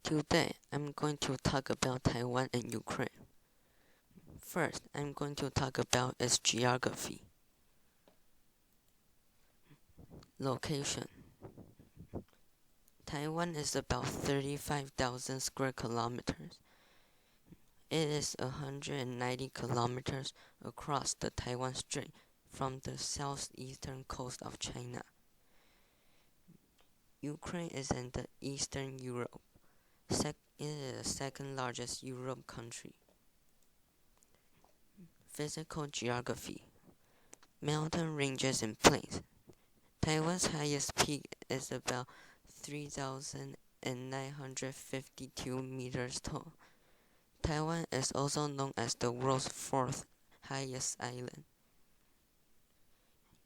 Today, I'm going to talk about Taiwan and Ukraine. First, I'm going to talk about its geography. Location. Taiwan is about 35,000 square kilometers. It is 190 kilometers across the Taiwan Strait from the southeastern coast of China. Ukraine is in the Eastern Europe. It is the second largest Europe country. Physical geography. Mountain ranges and plains. Taiwan's highest peak is about 3,952 meters tall. Taiwan is also known as the world's fourth highest island.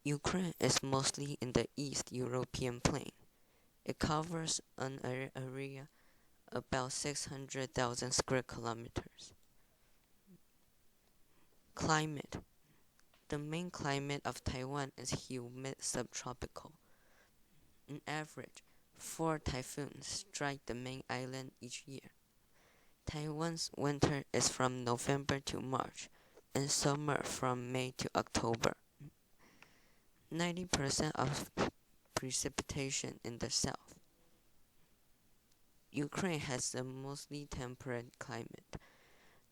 Ukraine is mostly in the East European plain. It covers an area about 600,000 square kilometers. Climate. The main climate of Taiwan is humid subtropical. On average, 4 typhoons strike the main island each year. Taiwan's winter is from November to March, and summer from May to October. 90% of precipitation in the south. Ukraine has a mostly temperate climate.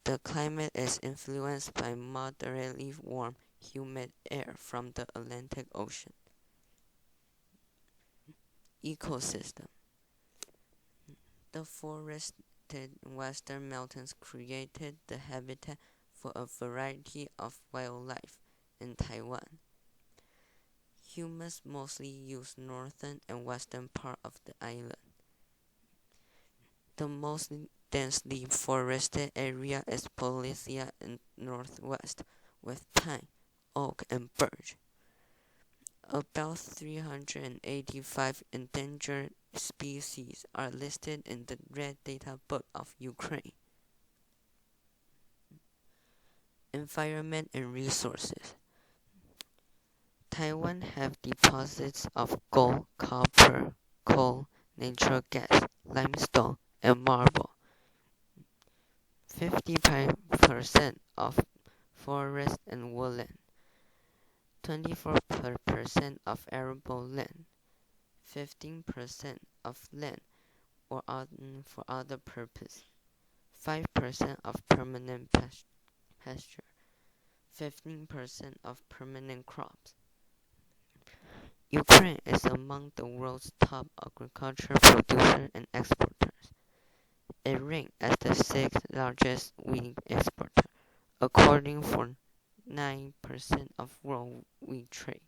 The climate is influenced by moderately warm, humid air from the Atlantic Ocean. Ecosystem. The forested western mountains created the habitat for a variety of wildlife in Taiwan. Humans mostly use northern and western part of the island. The most densely forested area is Polynesia in northwest, with pine, oak, and birch. About 385 endangered species are listed in the Red Data Book of Ukraine. Environment and resources. Taiwan have deposits of gold, copper, coal, natural gas, limestone, and marble. 50% of forest and woodland. 24% of arable land. 15% of land or for other purpose. 5% of permanent pasture. 15% of permanent crops. Ukraine is among the world's top agriculture producers and exporters. It ranked as the 6th largest wheat exporter, according for 9% of world wheat trade.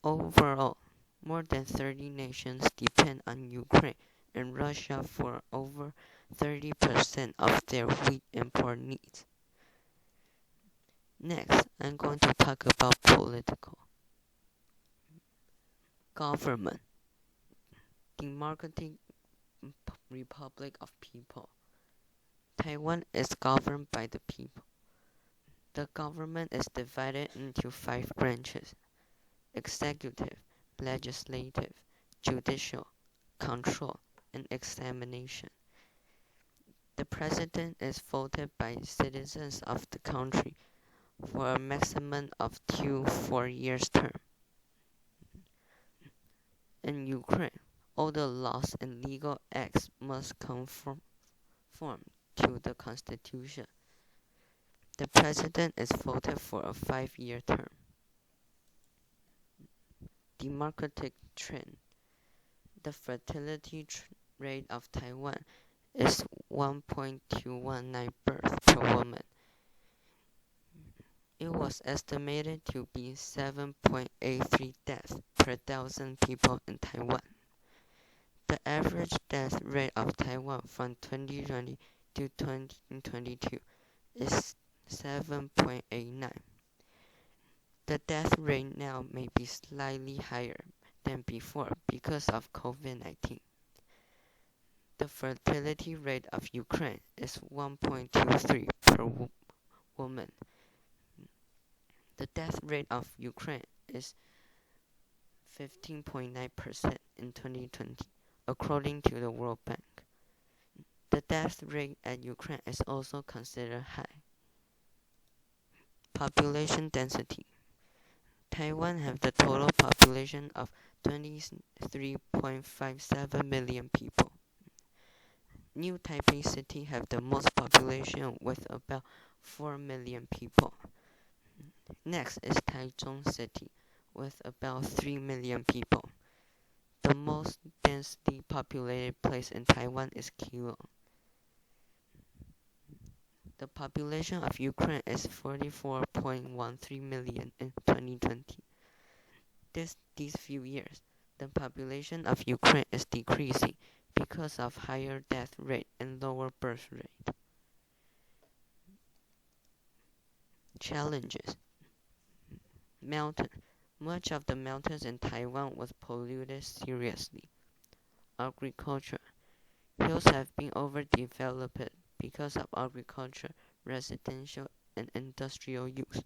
Overall, more than 30 nations depend on Ukraine and Russia for over 30% of their wheat import needs. Next, I'm going to talk about political. Government. Democratic Republic of People. Taiwan is governed by the people. The government is divided into 5 branches: executive, legislative, judicial, control, and examination. The president is voted by citizens of the country for a maximum of 2 4-year terms. In Ukraine, all the laws and legal acts must conform to the constitution. The president is voted for a 5-year term. Demographic trend. The fertility rate of Taiwan is 1.219 births per woman. It was estimated to be 7.83 deaths per 1,000 people in Taiwan. The average death rate of Taiwan from 2020 to 2022 is 7.89. The death rate now may be slightly higher than before because of COVID-19. The fertility rate of Ukraine is 1.23 per woman. The death rate of Ukraine is 15.9% in 2020, according to the World Bank. The death rate at Ukraine is also considered high. Population density. Taiwan has the total population of 23.57 million people. New Taipei City has the most population with about 4 million people. Next is Taichung City with about 3 million people. The most densely populated place in Taiwan is Keelung. The population of Ukraine is 44.13 million in 2020. These few years, the population of Ukraine is decreasing because of higher death rate and lower birth rate. Challenges. Mountain. Much of the mountains in Taiwan was polluted seriously. Agriculture. Hills have been overdeveloped because of agriculture, residential, and industrial use.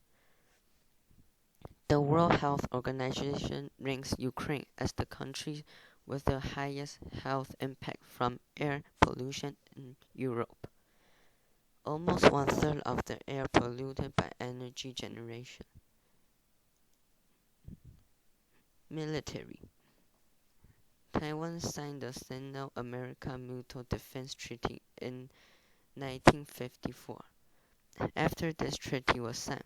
The World Health Organization ranks Ukraine as the country with the highest health impact from air pollution in Europe. Almost one-third of the air polluted by energy generation. Military. Taiwan signed the Sino-American Mutual Defense Treaty in 1954. After this treaty was signed,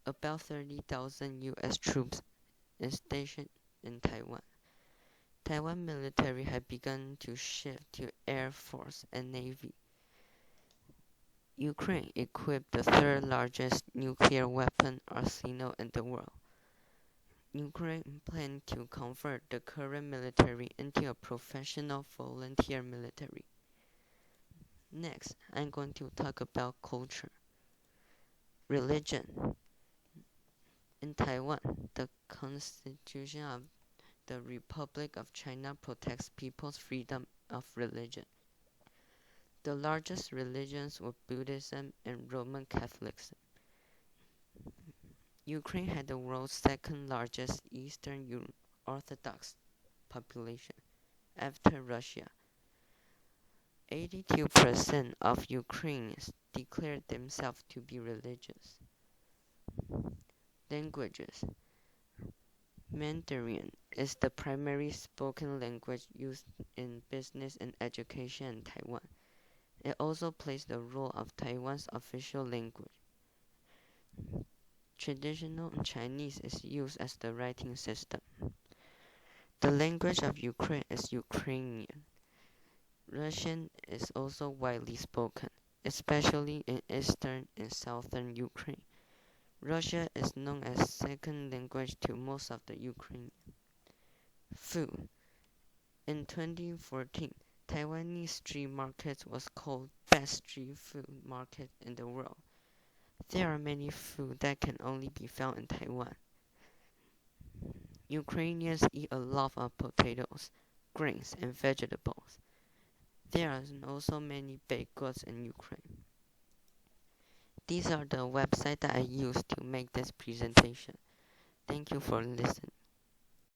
about 30,000 U.S. troops is stationed in Taiwan. Taiwan military had begun to shift to Air Force and Navy. Ukraine equipped the third largest nuclear weapon arsenal in the world. Ukraine planned to convert the current military into a professional volunteer military. Next, I'm going to talk about culture. Religion. In Taiwan, the Constitution of the Republic of China protects people's freedom of religion. The largest religions were Buddhism and Roman Catholicism. Ukraine had the world's second largest Eastern Orthodox population, after Russia. 82% of Ukrainians declared themselves to be religious. Languages. Mandarin is the primary spoken language used in business and education in Taiwan. It also plays the role of Taiwan's official language. Traditional Chinese is used as the writing system. The language of Ukraine is Ukrainian. Russian is also widely spoken, especially in eastern and southern Ukraine. Russia is known as second language to most of the Ukrainians. Food. In 2014, Taiwanese street markets was called best street food market in the world. There are many food that can only be found in Taiwan. Ukrainians eat a lot of potatoes, grains, and vegetables. There are also many baked goods in Ukraine. These are the websites that I used to make this presentation. Thank you for listening.